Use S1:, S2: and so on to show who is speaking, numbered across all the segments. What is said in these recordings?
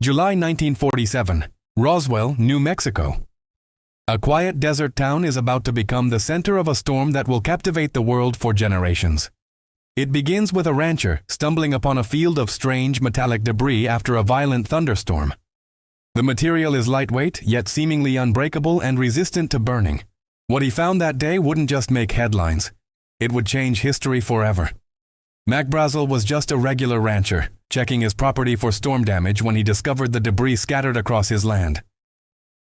S1: July 1947, Roswell, New Mexico. A quiet desert town is about to become the center of a storm that will captivate the world for generations. It begins with a rancher stumbling upon a field of strange metallic debris after a violent thunderstorm. The material is lightweight, yet seemingly unbreakable and resistant to burning. What he found that day wouldn't just make headlines. It would change history forever. Mac Brazel was just a regular rancher, checking his property for storm damage when he discovered the debris scattered across his land.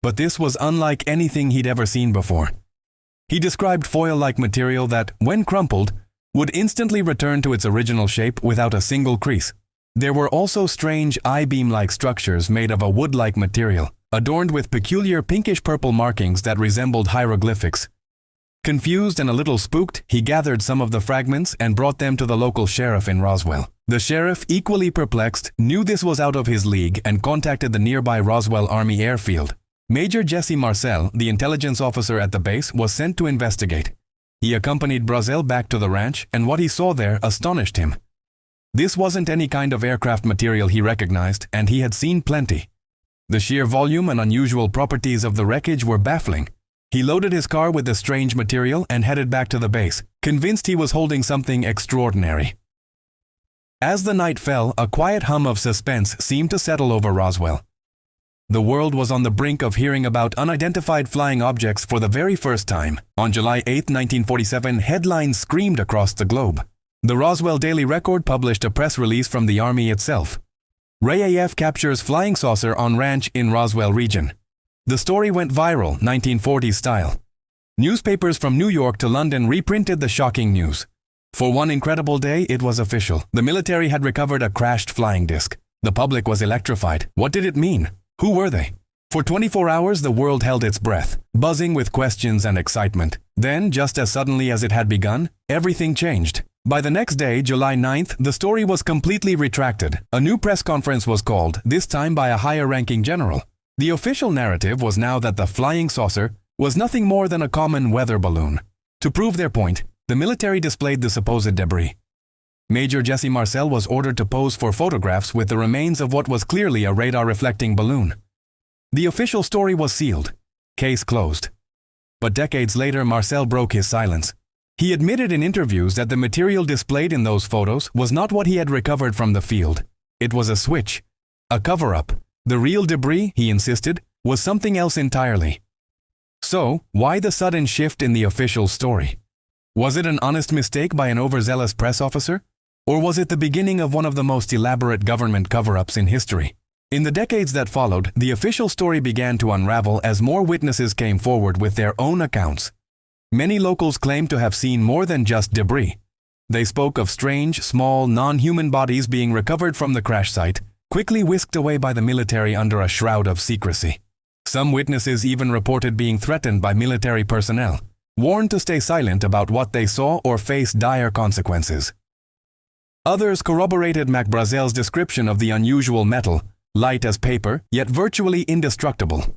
S1: But this was unlike anything he'd ever seen before. He described foil-like material that, when crumpled, would instantly return to its original shape without a single crease. There were also strange I-beam-like structures made of a wood-like material, adorned with peculiar pinkish-purple markings that resembled hieroglyphics. Confused and a little spooked, he gathered some of the fragments and brought them to the local sheriff in Roswell. The sheriff, equally perplexed, knew this was out of his league and contacted the nearby Roswell Army Airfield. Major Jesse Marcel, the intelligence officer at the base, was sent to investigate. He accompanied Brazel back to the ranch, and what he saw there astonished him. This wasn't any kind of aircraft material he recognized, and he had seen plenty. The sheer volume and unusual properties of the wreckage were baffling. He loaded his car with the strange material and headed back to the base, convinced he was holding something extraordinary. As the night fell, a quiet hum of suspense seemed to settle over Roswell. The world was on the brink of hearing about unidentified flying objects for the very first time. On July 8, 1947, headlines screamed across the globe. The Roswell Daily Record published a press release from the Army itself. RAAF captures flying saucer on ranch in Roswell region. The story went viral, 1940s style. Newspapers from New York to London reprinted the shocking news. For one incredible day, it was official. The military had recovered a crashed flying disc. The public was electrified. What did it mean? Who were they? For 24 hours, the world held its breath, buzzing with questions and excitement. Then, just as suddenly as it had begun, everything changed. By the next day, July 9th, the story was completely retracted. A new press conference was called, this time by a higher-ranking general. The official narrative was now that the flying saucer was nothing more than a common weather balloon. To prove their point, the military displayed the supposed debris. Major Jesse Marcel was ordered to pose for photographs with the remains of what was clearly a radar-reflecting balloon. The official story was sealed. Case closed. But decades later, Marcel broke his silence. He admitted in interviews that the material displayed in those photos was not what he had recovered from the field. It was a switch, a cover-up. The real debris, he insisted, was something else entirely. So, why the sudden shift in the official story? Was it an honest mistake by an overzealous press officer? Or was it the beginning of one of the most elaborate government cover-ups in history? In the decades that followed, the official story began to unravel as more witnesses came forward with their own accounts. Many locals claimed to have seen more than just debris. They spoke of strange, small, non-human bodies being recovered from the crash site, quickly whisked away by the military under a shroud of secrecy. Some witnesses even reported being threatened by military personnel, warned to stay silent about what they saw or face dire consequences. Others corroborated Mac Brazel's description of the unusual metal, light as paper, yet virtually indestructible.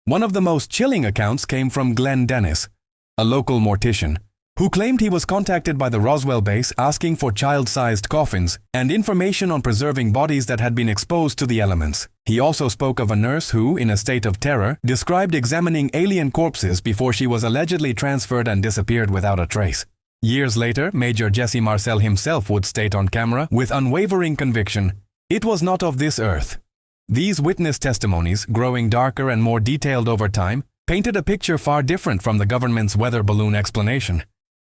S1: One of the most chilling accounts came from Glenn Dennis, a local mortician, who claimed he was contacted by the Roswell base asking for child-sized coffins and information on preserving bodies that had been exposed to the elements. He also spoke of a nurse who, in a state of terror, described examining alien corpses before she was allegedly transferred and disappeared without a trace. Years later, Major Jesse Marcel himself would state on camera, with unwavering conviction, "It was not of this earth." These witness testimonies, growing darker and more detailed over time, painted a picture far different from the government's weather balloon explanation.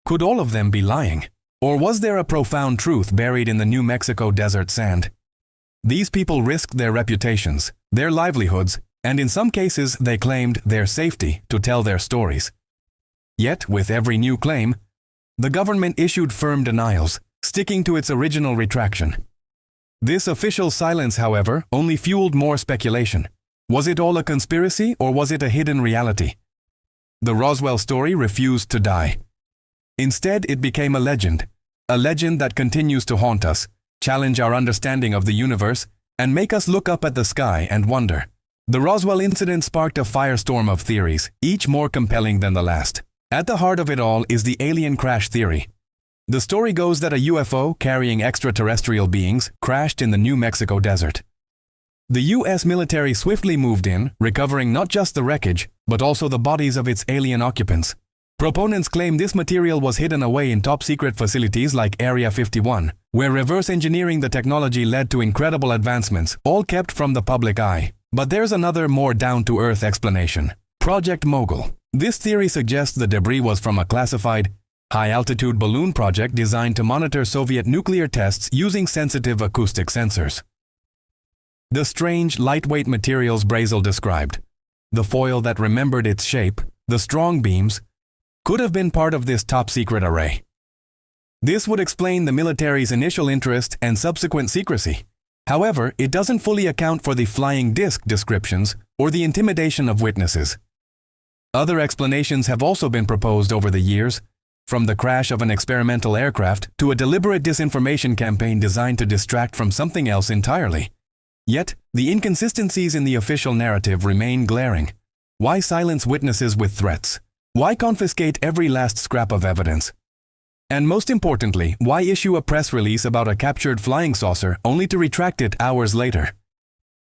S1: Could all of them be lying? Or was there a profound truth buried in the New Mexico desert sand? These people risked their reputations, their livelihoods, and in some cases they claimed their safety to tell their stories. Yet, with every new claim, the government issued firm denials, sticking to its original retraction. This official silence, however, only fueled more speculation. Was it all a conspiracy, or was it a hidden reality? The Roswell story refused to die. Instead, it became a legend that continues to haunt us, challenge our understanding of the universe, and make us look up at the sky and wonder. The Roswell incident sparked a firestorm of theories, each more compelling than the last. At the heart of it all is the alien crash theory. The story goes that a UFO carrying extraterrestrial beings crashed in the New Mexico desert. The U.S. military swiftly moved in, recovering not just the wreckage, but also the bodies of its alien occupants. Proponents claim this material was hidden away in top-secret facilities like Area 51, where reverse engineering the technology led to incredible advancements, all kept from the public eye. But there's another more down-to-earth explanation. Project Mogul. This theory suggests the debris was from a classified, high-altitude balloon project designed to monitor Soviet nuclear tests using sensitive acoustic sensors. The strange, lightweight materials Brazel described, the foil that remembered its shape, the strong beams, could have been part of this top-secret array. This would explain the military's initial interest and subsequent secrecy. However, it doesn't fully account for the flying disc descriptions or the intimidation of witnesses. Other explanations have also been proposed over the years, from the crash of an experimental aircraft to a deliberate disinformation campaign designed to distract from something else entirely. Yet, the inconsistencies in the official narrative remain glaring. Why silence witnesses with threats? Why confiscate every last scrap of evidence? And most importantly, why issue a press release about a captured flying saucer only to retract it hours later?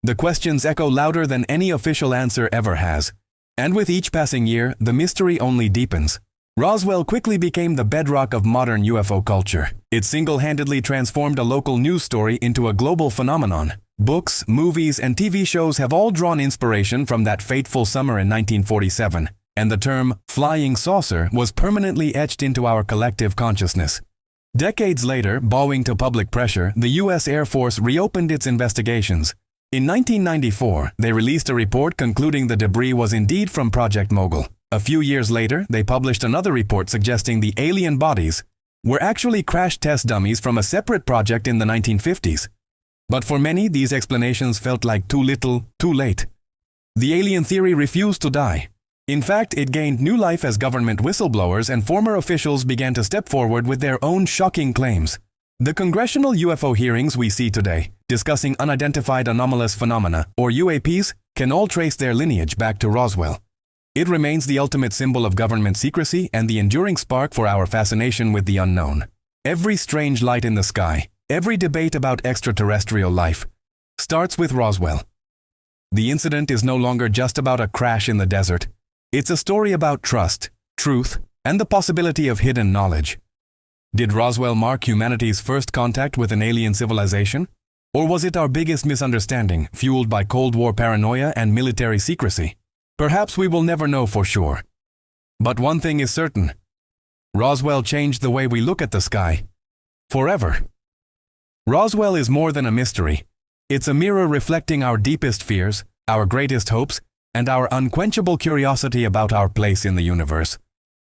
S1: The questions echo louder than any official answer ever has. And with each passing year, the mystery only deepens. Roswell quickly became the bedrock of modern UFO culture. It single-handedly transformed a local news story into a global phenomenon. Books, movies, and TV shows have all drawn inspiration from that fateful summer in 1947, and the term flying saucer was permanently etched into our collective consciousness. Decades later, bowing to public pressure, the U.S. Air Force reopened its investigations. In 1994, they released a report concluding the debris was indeed from Project Mogul. A few years later, they published another report suggesting the alien bodies were actually crash test dummies from a separate project in the 1950s. But for many, these explanations felt like too little, too late. The alien theory refused to die. In fact, it gained new life as government whistleblowers and former officials began to step forward with their own shocking claims. The congressional UFO hearings we see today, discussing unidentified anomalous phenomena, or UAPs, can all trace their lineage back to Roswell. It remains the ultimate symbol of government secrecy and the enduring spark for our fascination with the unknown. Every strange light in the sky, every debate about extraterrestrial life, starts with Roswell. The incident is no longer just about a crash in the desert. It's a story about trust, truth, and the possibility of hidden knowledge. Did Roswell mark humanity's first contact with an alien civilization? Or was it our biggest misunderstanding, fueled by Cold War paranoia and military secrecy? Perhaps we will never know for sure. But one thing is certain. Roswell changed the way we look at the sky. Forever. Roswell is more than a mystery. It's a mirror reflecting our deepest fears, our greatest hopes, and our unquenchable curiosity about our place in the universe.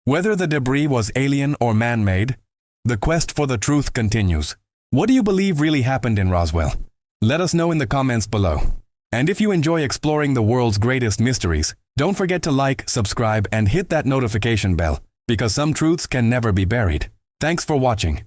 S1: Whether the debris was alien or man-made, the quest for the truth continues. What do you believe really happened in Roswell? Let us know in the comments below. And if you enjoy exploring the world's greatest mysteries, don't forget to like, subscribe, and hit that notification bell, because some truths can never be buried. Thanks for watching.